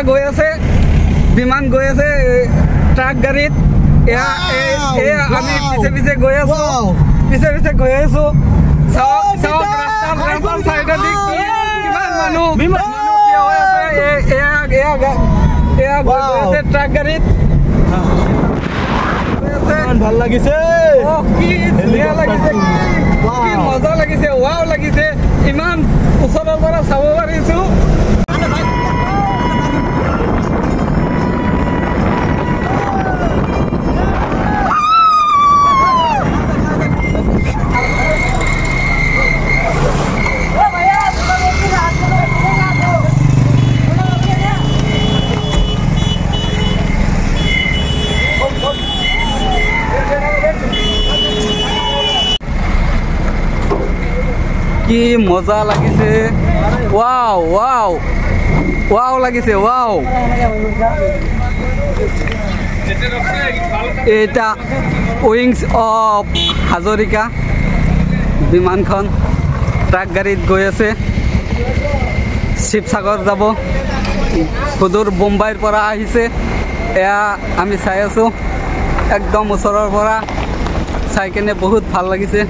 গৈ আছে বিমান গৈ আছে ট্ৰাক গাড়ীত আমি পিছে পিছে গৈ আছো পিছে গৈ আছো ট্ৰাক গাড়ীত ভাল লাগিছে কি ধুনীয়া লাগিছে কি মজা লাগিছে ৱাও লাগিছে ইমান ওচৰৰ পৰা চাব পাৰিছো কি মজা লাগিছে ৱাও ৱাও ৱাও লাগিছে ৱাও এটা উইংছ অফ হাজৰিকা বিমানখন ট্ৰাক গাড়ীত গৈ আছে শিৱসাগৰ যাব সুদূৰ মুম্বাইৰ পৰা আহিছে এয়া আমি চাই আছো একদম ওচৰৰ পৰা চাই কেনে বহুত ভাল লাগিছে।